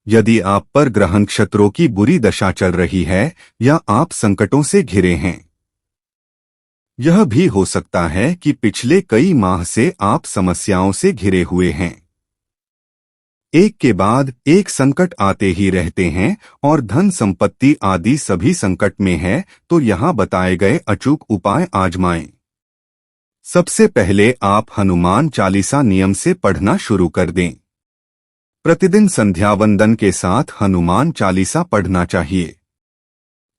यदि आप पर ग्रह नक्षत्रों की बुरी दशा चल रही है या आप संकटों से घिरे हैं। यह भी हो सकता है कि पिछले कई माह से आप समस्याओं से घिरे हुए हैं। एक के बाद एक संकट आते ही रहते हैं और धन संपत्ति आदि सभी संकट में है, तो यहाँ बताए गए अचूक उपाय आजमाएं। सबसे पहले आप हनुमान चालीसा नियम से पढ़ना शुरू कर दें। प्रतिदिन संध्या वंदन के साथ हनुमान चालीसा पढ़ना चाहिए।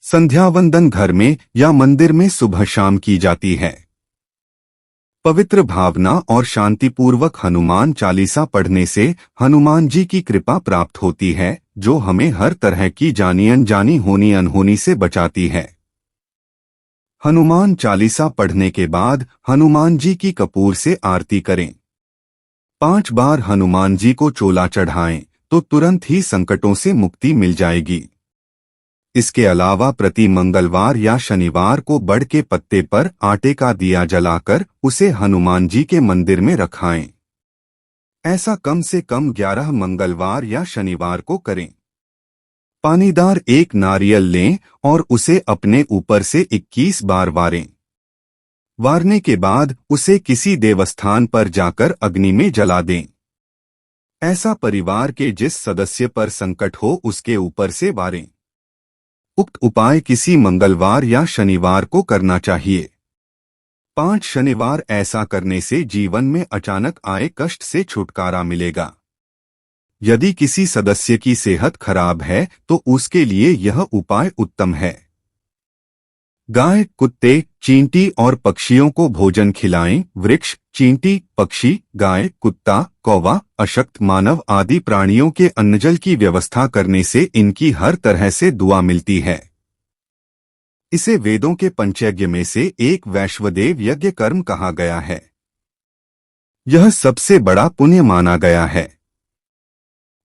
संध्या वंदन घर में या मंदिर में सुबह शाम की जाती है। पवित्र भावना और शांतिपूर्वक हनुमान चालीसा पढ़ने से हनुमान जी की कृपा प्राप्त होती है, जो हमें हर तरह की जानी अनजानी होनी अनहोनी से बचाती है। हनुमान चालीसा पढ़ने के बाद हनुमान जी की कपूर से आरती करें। 5 बार हनुमान जी को चोला चढ़ाएं तो तुरंत ही संकटों से मुक्ति मिल जाएगी। इसके अलावा प्रति मंगलवार या शनिवार को बड़ के पत्ते पर आटे का दिया जलाकर उसे हनुमान जी के मंदिर में रखाएं। ऐसा कम से कम 11 मंगलवार या शनिवार को करें। पानीदार एक नारियल लें और उसे अपने ऊपर से 21 बार वारें। वारने के बाद उसे किसी देवस्थान पर जाकर अग्नि में जला दें। ऐसा परिवार के जिस सदस्य पर संकट हो उसके ऊपर से वारें। उक्त उपाय किसी मंगलवार या शनिवार को करना चाहिए। 5 शनिवार ऐसा करने से जीवन में अचानक आए कष्ट से छुटकारा मिलेगा। यदि किसी सदस्य की सेहत खराब है तो उसके लिए यह उपाय उत्तम है। गाय, कुत्ते, चींटी और पक्षियों को भोजन खिलाएं। वृक्ष, चींटी, पक्षी, गाय, कुत्ता, कौवा, अशक्त मानव आदि प्राणियों के अन्नजल की व्यवस्था करने से इनकी हर तरह से दुआ मिलती है। इसे वेदों के पंचयज्ञ में से एक वैश्वदेव यज्ञ कर्म कहा गया है। यह सबसे बड़ा पुण्य माना गया है।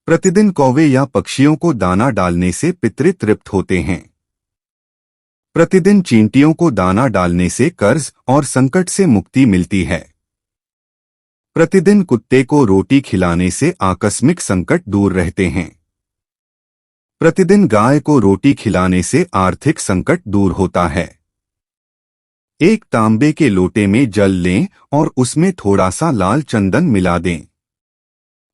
प्रतिदिन कौवे या पक्षियों को दाना डालने से पितृ तृप्त होते हैं। प्रतिदिन चींटियों को दाना डालने से कर्ज और संकट से मुक्ति मिलती है। प्रतिदिन कुत्ते को रोटी खिलाने से आकस्मिक संकट दूर रहते हैं। प्रतिदिन गाय को रोटी खिलाने से आर्थिक संकट दूर होता है। एक तांबे के लोटे में जल लें और उसमें थोड़ा सा लाल चंदन मिला दें।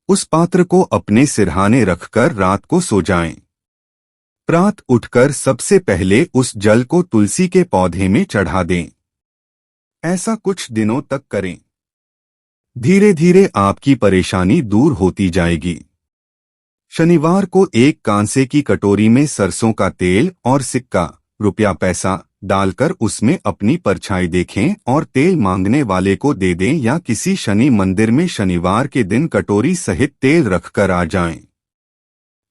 उस पात्र को अपने सिरहाने रखकर रात को सो जाएं। प्रात उठकर सबसे पहले उस जल को तुलसी के पौधे में चढ़ा दें। ऐसा कुछ दिनों तक करें। धीरे धीरे आपकी परेशानी दूर होती जाएगी। शनिवार को एक कांसे की कटोरी में सरसों का तेल और सिक्का, रुपया पैसा डालकर उसमें अपनी परछाई देखें और तेल मांगने वाले को दे दें या किसी शनि मंदिर में शनिवार के दिन कटोरी सहित तेल रखकर आ जाएं।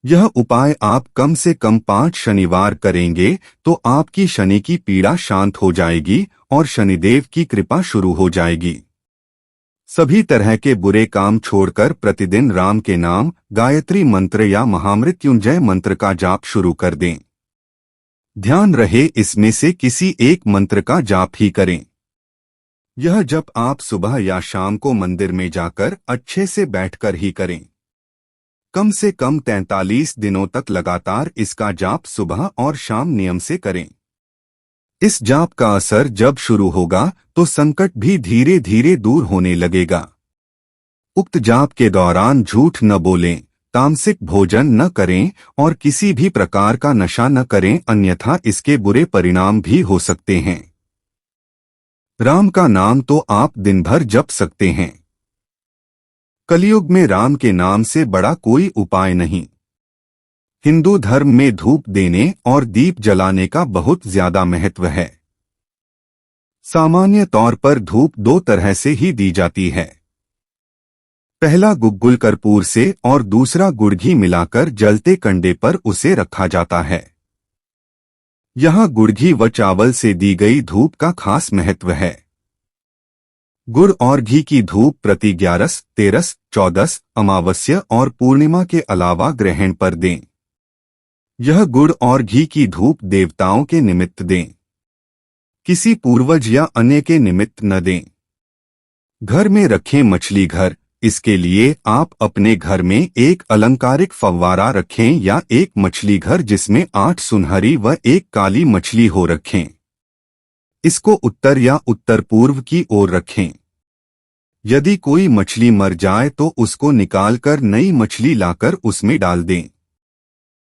यह उपाय आप कम से कम 5 शनिवार करेंगे तो आपकी शनि की पीड़ा शांत हो जाएगी और शनिदेव की कृपा शुरू हो जाएगी। सभी तरह के बुरे काम छोड़कर प्रतिदिन राम के नाम, गायत्री मंत्र या महामृत्युंजय मंत्र का जाप शुरू कर दें। ध्यान रहे इसमें से किसी एक मंत्र का जाप ही करें। यह जप आप सुबह या शाम को मंदिर में जाकर अच्छे से बैठकर ही करें। कम से कम 43 दिनों तक लगातार इसका जाप सुबह और शाम नियम से करें। इस जाप का असर जब शुरू होगा तो संकट भी धीरे धीरे दूर होने लगेगा। उक्त जाप के दौरान झूठ न बोलें, तामसिक भोजन न करें और किसी भी प्रकार का नशा न करें, अन्यथा इसके बुरे परिणाम भी हो सकते हैं। राम का नाम तो आप दिन भर जप सकते हैं। कलयुग में राम के नाम से बड़ा कोई उपाय नहीं। हिंदू धर्म में धूप देने और दीप जलाने का बहुत ज्यादा महत्व है। सामान्य तौर पर धूप 2 तरह से ही दी जाती है। पहला गुग्गुल कर्पूर से और दूसरा गुड़ घी मिलाकर जलते कंडे पर उसे रखा जाता है। यहाँ गुड़ घी व चावल से दी गई धूप का खास महत्व है। गुड़ और घी की धूप प्रति 11, 13, 14 अमावस्या और पूर्णिमा के अलावा ग्रहण पर दें। यह गुड़ और घी की धूप देवताओं के निमित्त दें, किसी पूर्वज या अन्य के निमित्त न दें। घर में रखें मछली घर, इसके लिए आप अपने घर में एक अलंकारिक फव्वारा रखें या एक मछली घर जिसमें 8 सुनहरी व 1 काली मछली हो रखें। इसको उत्तर या उत्तर पूर्व की ओर रखें। यदि कोई मछली मर जाए तो उसको निकालकर नई मछली लाकर उसमें डाल दें।